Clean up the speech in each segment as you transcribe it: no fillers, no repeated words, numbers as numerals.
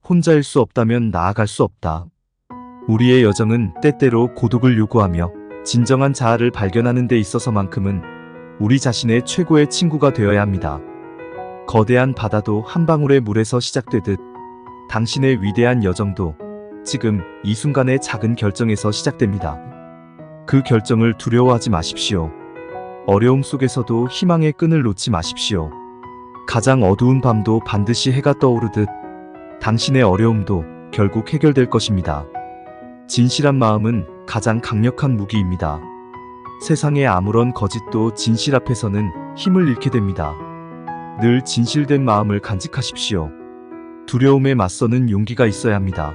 혼자일 수 없다면 나아갈 수 없다. 우리의 여정은 때때로 고독을 요구하며 진정한 자아를 발견하는 데 있어서만큼은 우리 자신의 최고의 친구가 되어야 합니다. 거대한 바다도 한 방울의 물에서 시작되듯 당신의 위대한 여정도 지금 이 순간의 작은 결정에서 시작됩니다. 그 결정을 두려워하지 마십시오. 어려움 속에서도 희망의 끈을 놓지 마십시오. 가장 어두운 밤도 반드시 해가 떠오르듯 당신의 어려움도 결국 해결될 것입니다. 진실한 마음은 가장 강력한 무기입니다. 세상의 아무런 거짓도 진실 앞에서는 힘을 잃게 됩니다. 늘 진실된 마음을 간직하십시오. 두려움에 맞서는 용기가 있어야 합니다.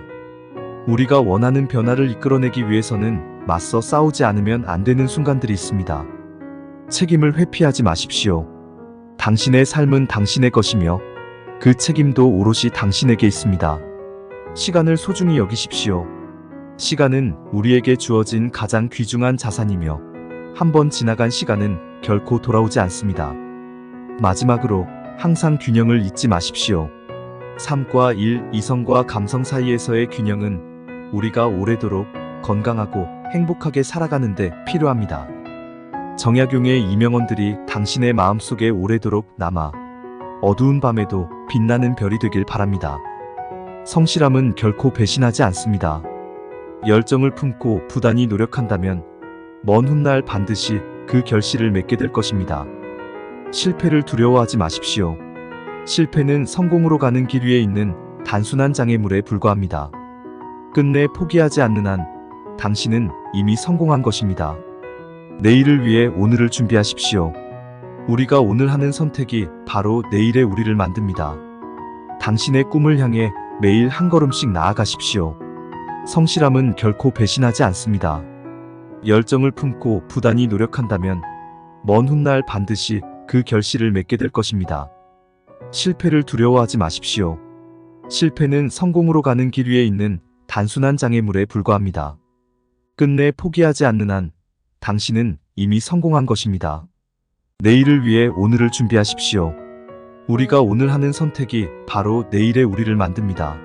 우리가 원하는 변화를 이끌어내기 위해서는 맞서 싸우지 않으면 안 되는 순간들이 있습니다. 책임을 회피하지 마십시오. 당신의 삶은 당신의 것이며 그 책임도 오롯이 당신에게 있습니다. 시간을 소중히 여기십시오. 시간은 우리에게 주어진 가장 귀중한 자산이며 한번 지나간 시간은 결코 돌아오지 않습니다. 마지막으로 항상 균형을 잊지 마십시오. 삶과 일, 이성과 감성 사이에서의 균형은 우리가 오래도록 건강하고 행복하게 살아가는 데 필요합니다. 정약용의 이명언들이 당신의 마음속에 오래도록 남아 어두운 밤에도 빛나는 별이 되길 바랍니다. 성실함은 결코 배신하지 않습니다. 열정을 품고 부단히 노력한다면 먼 훗날 반드시 그 결실을 맺게 될 것입니다. 실패를 두려워하지 마십시오. 실패는 성공으로 가는 길 위에 있는 단순한 장애물에 불과합니다. 끝내 포기하지 않는 한 당신은 이미 성공한 것입니다. 내일을 위해 오늘을 준비하십시오. 우리가 오늘 하는 선택이 바로 내일의 우리를 만듭니다. 당신의 꿈을 향해 매일 한 걸음씩 나아가십시오. 성실함은 결코 배신하지 않습니다. 열정을 품고 부단히 노력한다면 먼 훗날 반드시 그 결실을 맺게 될 것입니다. 실패를 두려워하지 마십시오. 실패는 성공으로 가는 길 위에 있는 단순한 장애물에 불과합니다. 끝내 포기하지 않는 한 당신은 이미 성공한 것입니다. 내일을 위해 오늘을 준비하십시오. 우리가 오늘 하는 선택이 바로 내일의 우리를 만듭니다.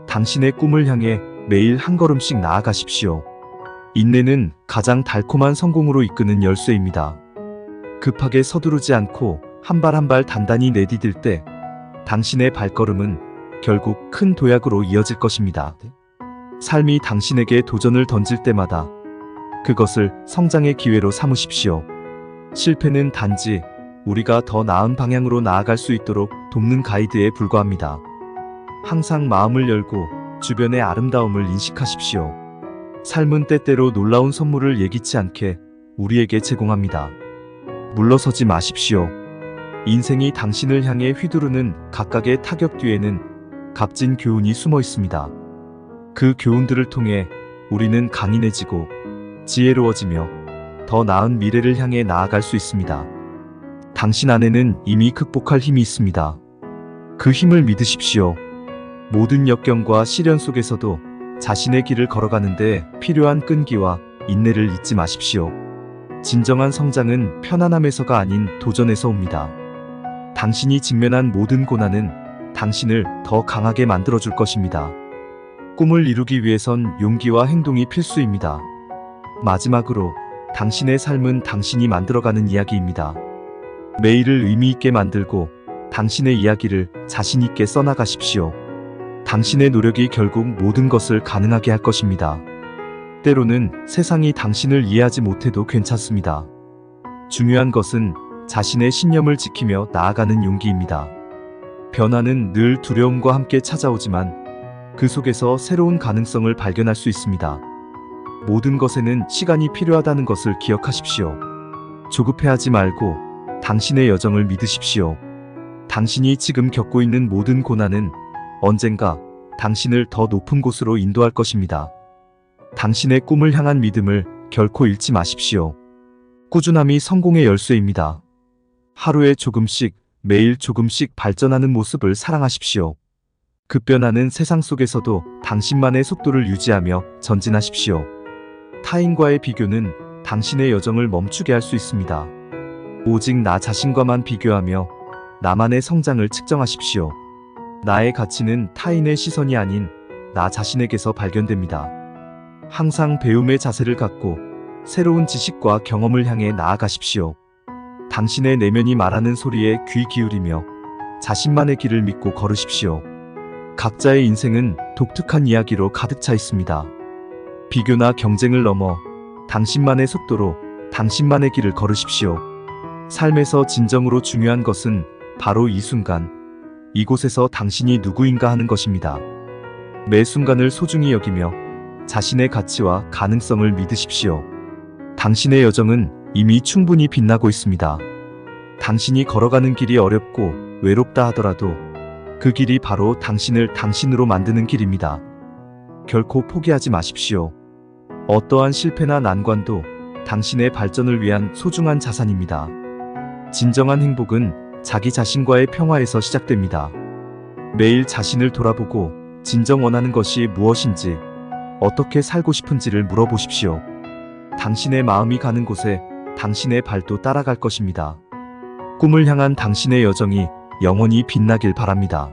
당신의 꿈을 향해 매일 한 걸음씩 나아가십시오. 인내는 가장 달콤한 성공으로 이끄는 열쇠입니다. 급하게 서두르지 않고 한 발 한 발 단단히 내디딜 때 당신의 발걸음은 결국 큰 도약으로 이어질 것입니다. 삶이 당신에게 도전을 던질 때마다 그것을 성장의 기회로 삼으십시오. 실패는 단지 우리가 더 나은 방향으로 나아갈 수 있도록 돕는 가이드에 불과합니다. 항상 마음을 열고 주변의 아름다움을 인식하십시오. 삶은 때때로 놀라운 선물을 예기치 않게 우리에게 제공합니다. 물러서지 마십시오. 인생이 당신을 향해 휘두르는 각각의 타격 뒤에는 값진 교훈이 숨어 있습니다. 그 교훈들을 통해 우리는 강인해지고 지혜로워지며 더 나은 미래를 향해 나아갈 수 있습니다. 당신 안에는 이미 극복할 힘이 있습니다. 그 힘을 믿으십시오. 모든 역경과 시련 속에서도 자신의 길을 걸어가는데 필요한 끈기와 인내를 잊지 마십시오. 진정한 성장은 편안함에서가 아닌 도전에서 옵니다. 당신이 직면한 모든 고난은 당신을 더 강하게 만들어줄 것입니다. 꿈을 이루기 위해선 용기와 행동이 필수입니다. 마지막으로 당신의 삶은 당신이 만들어가는 이야기입니다. 매일을 의미 있게 만들고 당신의 이야기를 자신 있게 써나가십시오. 당신의 노력이 결국 모든 것을 가능하게 할 것입니다. 때로는 세상이 당신을 이해하지 못해도 괜찮습니다. 중요한 것은 자신의 신념을 지키며 나아가는 용기입니다. 변화는 늘 두려움과 함께 찾아오지만 그 속에서 새로운 가능성을 발견할 수 있습니다. 모든 것에는 시간이 필요하다는 것을 기억하십시오. 조급해하지 말고 당신의 여정을 믿으십시오. 당신이 지금 겪고 있는 모든 고난은 언젠가 당신을 더 높은 곳으로 인도할 것입니다. 당신의 꿈을 향한 믿음을 결코 잃지 마십시오. 꾸준함이 성공의 열쇠입니다. 하루에 조금씩, 매일 조금씩 발전하는 모습을 사랑하십시오. 급변하는 세상 속에서도 당신만의 속도를 유지하며 전진하십시오. 타인과의 비교는 당신의 여정을 멈추게 할 수 있습니다. 오직 나 자신과만 비교하며 나만의 성장을 측정하십시오. 나의 가치는 타인의 시선이 아닌 나 자신에게서 발견됩니다. 항상 배움의 자세를 갖고 새로운 지식과 경험을 향해 나아가십시오. 당신의 내면이 말하는 소리에 귀 기울이며 자신만의 길을 믿고 걸으십시오. 각자의 인생은 독특한 이야기로 가득 차 있습니다. 비교나 경쟁을 넘어 당신만의 속도로 당신만의 길을 걸으십시오. 삶에서 진정으로 중요한 것은 바로 이 순간, 이곳에서 당신이 누구인가 하는 것입니다. 매 순간을 소중히 여기며 자신의 가치와 가능성을 믿으십시오. 당신의 여정은 이미 충분히 빛나고 있습니다. 당신이 걸어가는 길이 어렵고 외롭다 하더라도 그 길이 바로 당신을 당신으로 만드는 길입니다. 결코 포기하지 마십시오. 어떠한 실패나 난관도 당신의 발전을 위한 소중한 자산입니다. 진정한 행복은 자기 자신과의 평화에서 시작됩니다. 매일 자신을 돌아보고 진정 원하는 것이 무엇인지, 어떻게 살고 싶은지를 물어보십시오. 당신의 마음이 가는 곳에 당신의 발도 따라갈 것입니다. 꿈을 향한 당신의 여정이 영원히 빛나길 바랍니다.